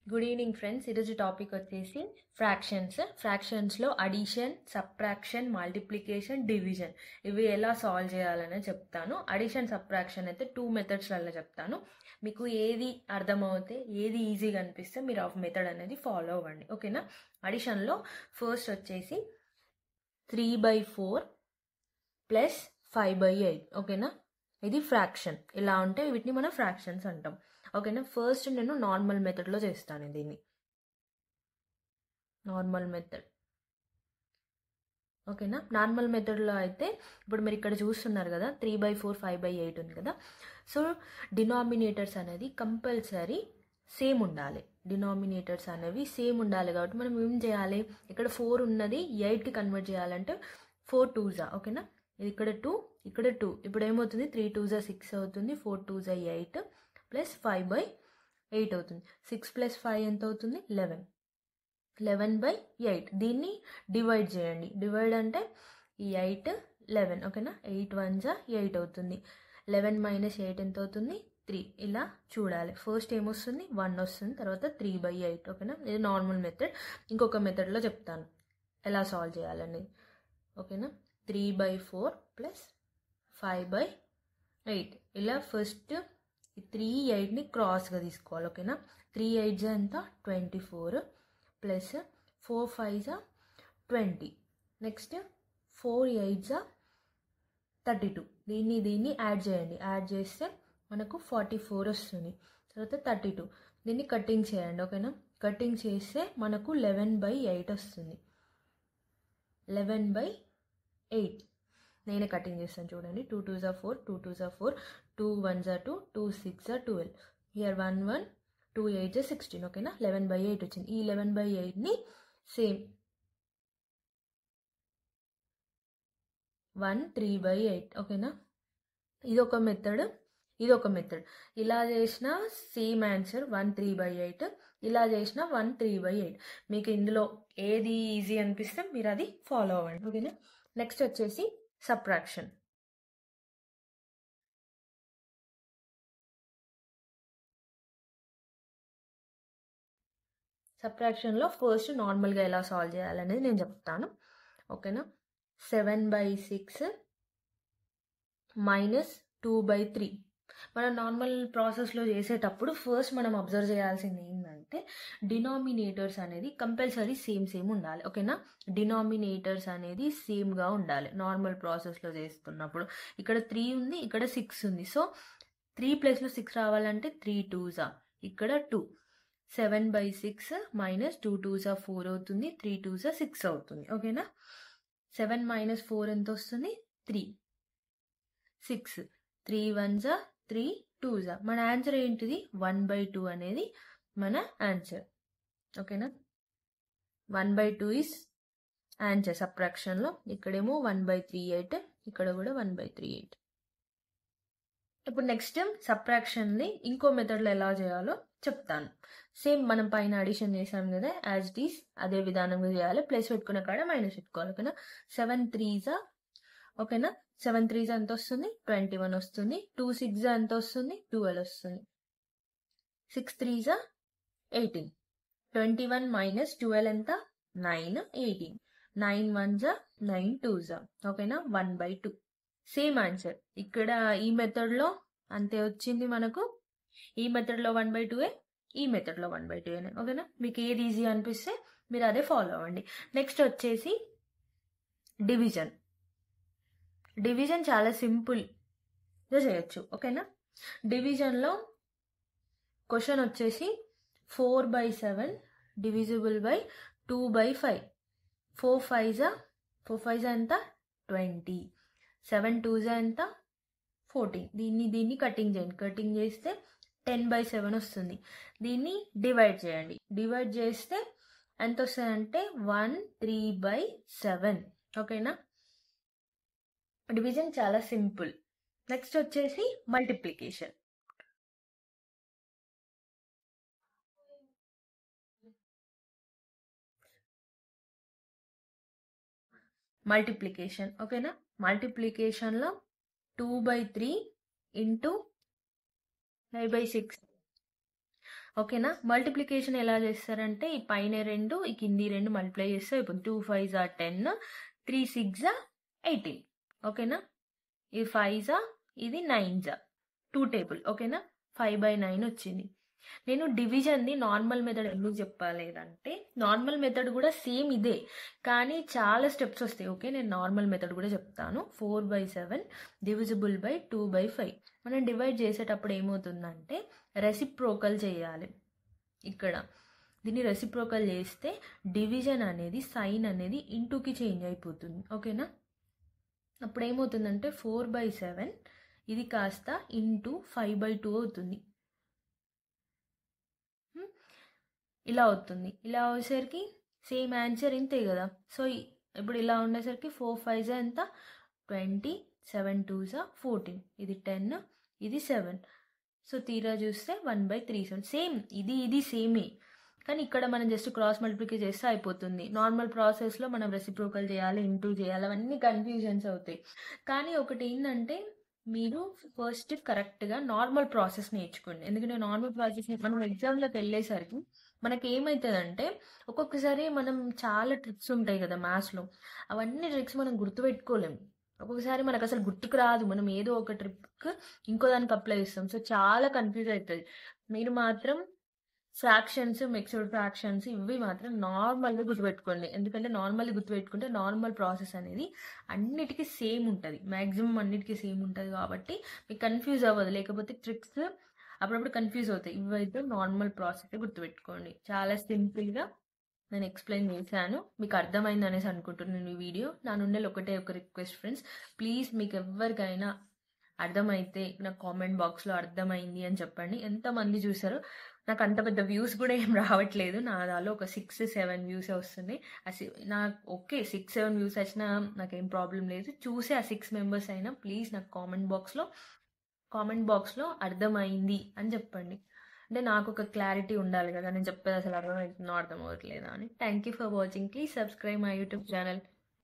Good evening friends. ఈరోజు topic వచ్చేసి ఫ్రాక్షన్స్లో addition, subtraction, multiplication, division ఇవి ఎలా సాల్వ్ చేయాలని చెప్తాను. అడిషన్, సబ్ట్రాక్షన్ అయితే 2 మెథడ్స్లలో చెప్తాను. మీకు ఏది అర్థమవుతే ఏది ఈజీగా అనిపిస్తే మీరు ఆ మెథడ్ అనేది ఫాలో అవ్వండి, ఓకేనా. అడిషన్లో ఫస్ట్ వచ్చేసి 3/4 ప్లస్ 5/8, ఓకేనా. ఇది ఫ్రాక్షన్. ఇలా ఉంటే వీటిని మనం ఫ్రాక్షన్స్ అంటాం, ఓకేనా. ఫస్ట్ నేను నార్మల్ మెథడ్లో చేస్తాను దీన్ని. నార్మల్ మెథడ్, ఓకేనా. నార్మల్ మెథడ్లో అయితే ఇప్పుడు మీరు ఇక్కడ చూస్తున్నారు కదా, 3/4 5/8 ఉంది కదా. సో డినామినేటర్స్ అనేది కంపల్సరీ సేమ్ ఉండాలి. డినామినేటర్స్ అనేవి సేమ్ ఉండాలి కాబట్టి మనం ఏం చేయాలి, ఇక్కడ 4 ఉన్నది 8కి కన్వర్ట్ చేయాలంటే 4 2s, ఓకేనా. ఇది ఇక్కడ 2, ఇక్కడ 2. ఇప్పుడు ఏమవుతుంది, 3 2s 6 అవుతుంది, 4 2s 8 ప్లస్ 5/8 అవుతుంది. 6 ప్లస్ 5 ఎంత అవుతుంది, 11. 11/8. దీన్ని డివైడ్ చేయండి. డివైడ్ అంటే ఈ 8 11, ఓకేనా. 8 1s 8 అవుతుంది. 11 మైనస్ 8 ఎంత అవుతుంది, 3. ఇలా చూడాలి. ఫస్ట్ ఏమొస్తుంది, 1 వస్తుంది, తర్వాత 3/8, ఓకేనా. ఇది నార్మల్ మెథడ్. ఇంకొక మెథడ్లో చెప్తాను ఎలా సాల్వ్ చేయాలని, ఓకేనా. 3/4 ప్లస్ 5/8. ఇలా ఫస్ట్ 3 8ని క్రాస్గా తీసుకోవాలి, ఓకేనా. 3 8s ఎంత, 24 ప్లస్ 4 5s 20. Next 4 8s 32. దీన్ని యాడ్ చేయండి. యాడ్ చేస్తే మనకు 44 వస్తుంది. తర్వాత 32. దీన్ని కటింగ్ చేయండి, ఓకేనా. కటింగ్ చేస్తే మనకు 11/8 వస్తుంది. 11/8 నేనే కటింగ్ చేస్తాను చూడండి. 2 2s 4, 2 2s 4, 2 1s 2, 2 6 12. Here 1 1, 2 8s 16, ఓకేనా. 11/8 వచ్చింది. ఈ 11/8ని సేమ్ 1 3/8, ఓకేనా. ఇదొక మెథడ్, ఇదొక మెథడ్. ఇలా చేసిన సేమ్ ఆన్సర్ 1 3/8, ఇలా చేసిన 1 3/8. మీకు ఇందులో ఏది ఈజీ అనిపిస్తే మీరు అది ఫాలో అవ్వండి, ఓకేనా. నెక్స్ట్ వచ్చేసి సబ్ట్రాక్షన్. సబ్ట్రాక్షన్లో ఫస్ట్ నార్మల్గా ఎలా సాల్వ్ చేయాలనేది నేను చెప్తాను, ఓకేనా. 7/6 మైనస్ 2/3. మనం నార్మల్ ప్రాసెస్లో చేసేటప్పుడు ఫస్ట్ మనం అబ్జర్వ్ చేయాల్సింది ఏంటంటే డినామినేటర్స్ అనేది కంపల్సరీ సేమ్ ఉండాలి, ఓకేనా. డినామినేటర్స్ అనేది సేమ్గా ఉండాలి నార్మల్ ప్రాసెస్లో చేస్తున్నప్పుడు. ఇక్కడ 3 ఉంది, ఇక్కడ 6 ఉంది. సో 3 ప్లేస్లో 6 రావాలంటే 3 2s, ఇక్కడ 2. 7/6 మైనస్ 2 2s 4 అవుతుంది, 3 2s 6 అవుతుంది, ఓకేనా. 7 మైనస్ 4 ఎంత వస్తుంది, 3. 6 3 1s 3 2s. మన ఆన్సర్ ఏంటిది, 1/2 అనేది మన ఆన్సర్, ఓకేనా. 1/2 ఇస్ ఆన్సర్ సబ్ట్రాక్షన్లో. ఇక్కడేమో 1/38, ఇక్కడ కూడా 1/38. ఇప్పుడు నెక్స్ట్ సబ్ట్రాక్షన్ని ఇంకో మెథడ్లో ఎలా చేయాలో చెప్తాను. సేమ్ మనం పైన అడిషన్ చేసాం కదా, యాజ్ ఇట్ ఈస్ అదే విధానంగా చేయాలి. ప్లస్ పెట్టుకున్న కాడ మైనస్ పెట్టుకోవాలి, ఓకేనా. 7 3s, ఓకేనా. 7 3s ఎంత వస్తుంది, 21 వస్తుంది. 2 6 ఎంత వస్తుంది, 12 వస్తుంది. 6 3s 18. 21 మైనస్ 12 ఎంత, 9 18. 9 1s 9 2s, ఓకేనా. 1/2 సేమ్ ఆన్సర్. ఇక్కడ ఈ మెథడ్లో అంతే వచ్చింది మనకు. ఈ మెథడ్లో 1/2, ఈ మెథడ్లో 1/2, ఓకేనా. మీకు ఏది ఈజీ అనిపిస్తే మీరు అదే ఫాలో అవ్వండి. నెక్స్ట్ వచ్చేసి డివిజన్. డివిజన్ చాలా సింపుల్గా చేయొచ్చు, ఓకేనా. డివిజన్లో క్వశ్చన్ వచ్చేసి 4/7 డివిజిబుల్ బై 2/5. 4 5s ఎంత, 20. 7 2s ఎంత, 14. దీన్ని కటింగ్ చేయండి. కటింగ్ చేస్తే 10/7 వస్తుంది. దీన్ని డివైడ్ చేయండి. డివైడ్ చేస్తే ఎంత వస్తుంది అంటే 1 3/7, ఓకేనా. డివిజన్ చాలా సింపుల్. నెక్స్ట్ వచ్చేసి మల్టిప్లికేషన్. మల్టిప్లికేషన్, ఓకేనా. మల్టిప్లికేషన్లో 2/3 ఇంటూ 5/6. ఓకేనా. మల్టిప్లికేషన్ ఎలా చేస్తారంటే ఈ పైన 2 ఈ కింది 2 మల్టిప్లై చేస్తే ఇప్పుడు 2 5 10, 3 6 18. ఓకేనా. ఇది 5 ఇది 9 2 టేబుల్. ఓకేనా. 5/9 వచ్చింది. నేను డివిజన్ది నార్మల్ మెథడ్ ఎందుకు చెప్పలేదంటే నార్మల్ మెథడ్ కూడా సేమ్ ఇదే, కానీ చాలా స్టెప్స్ వస్తాయి. ఓకే, నేను నార్మల్ మెథడ్ కూడా చెప్తాను. 4/7 డివిజిబుల్ బై 2/5. మనం డివైడ్ చేసేటప్పుడు ఏమవుతుందంటే రెసిప్రోకల్ చేయాలి. ఇక్కడ దీన్ని రెసిప్రోకల్ చేస్తే డివిజన్ అనేది సైన్ అనేది ఇంటూకి చేంజ్ అయిపోతుంది. ఓకేనా. అప్పుడు ఏమవుతుందంటే 4/7 ఇది కాస్త ఇంటూ 5/2 అవుతుంది. ఇలా అవుతుంది. ఇలా వచ్చేసరికి సేమ్ ఆన్సర్ ఇంతే కదా. సో ఇప్పుడు ఇలా ఉండేసరికి 4 5 ఎంత 20, 7 2 14, ఇది 10, ఇది 7. సో తీరా చూస్తే 1/37. సేమ్ ఇది సేమే, కానీ ఇక్కడ మనం జస్ట్ క్రాస్ మల్టిప్లికేషన్ చేస్తే అయిపోతుంది. నార్మల్ ప్రాసెస్లో మనం రెసిప్రోకల్ చేయాలి, ఇంటూ చేయాలి, అవన్నీ కన్ఫ్యూజన్స్ అవుతాయి. కానీ ఒకటి ఏంటంటే మీరు ఫస్ట్ కరెక్ట్గా నార్మల్ ప్రాసెస్ నేర్చుకోండి. ఎందుకంటే నార్మల్ ప్రాసెస్ మనం ఎగ్జామ్లోకి వెళ్ళేసరికి మనకి ఏమవుతుందంటే ఒక్కొక్కసారి మనం చాలా ట్రిక్స్ ఉంటాయి కదా మ్యాథ్స్లో, అవన్నీ ట్రిక్స్ మనం గుర్తుపెట్టుకోలేము. ఒక్కొక్కసారి మనకు అసలు గుర్తుకు రాదు. మనం ఏదో ఒక ట్రిక్ ఇంకో దానికి అప్లై చేస్తాం. సో చాలా కన్ఫ్యూజ్ అవుతుంది. మీరు మాత్రం ఫ్రాక్షన్స్, మిక్స్డ్ ఫ్రాక్షన్స్ ఇవి మాత్రం నార్మల్గా గుర్తుపెట్టుకోండి. ఎందుకంటే నార్మల్గా గుర్తుపెట్టుకుంటే నార్మల్ ప్రాసెస్ అనేది అన్నిటికీ సేమ్ ఉంటుంది, మ్యాక్సిమం అన్నిటికీ సేమ్ ఉంటుంది. కాబట్టి మీకు కన్ఫ్యూజ్ అవ్వదు. లేకపోతే ట్రిక్స్ అప్పుడప్పుడు కన్ఫ్యూజ్ అవుతాయి. ఇవైతే నార్మల్ ప్రాసెస్ గుర్తుపెట్టుకోండి. చాలా సింపుల్గా నేను ఎక్స్ప్లెయిన్ చేశాను, మీకు అర్థమైంది అనేసి అనుకుంటున్నాను ఈ వీడియో. నా నుండి ఒకటే ఒక రిక్వెస్ట్ ఫ్రెండ్స్, ప్లీజ్ మీకు ఎవరికైనా అర్థమైతే నాకు కామెంట్ బాక్స్లో అర్థమైంది అని చెప్పండి. ఎంతమంది చూసారో నాకు అంత పెద్ద వ్యూస్ కూడా ఏం రావట్లేదు. నా దానిలో ఒక 6-7 వ్యూస్ వస్తున్నాయి. నాకు ఓకే 6-7 వ్యూస్ వచ్చినా నాకేం ప్రాబ్లం లేదు. చూసి ఆ 6 మెంబర్స్ అయినా ప్లీజ్ నాకు కామెంట్ బాక్స్లో అర్థమైంది అని చెప్పండి. అంటే నాకు ఒక క్లారిటీ ఉండాలి కదా, నేను చెప్పేది అసలు అర్థమవుతుందో అర్థం అవ్వట్లేదా అని. Thank you for watching. Please subscribe my YouTube channel.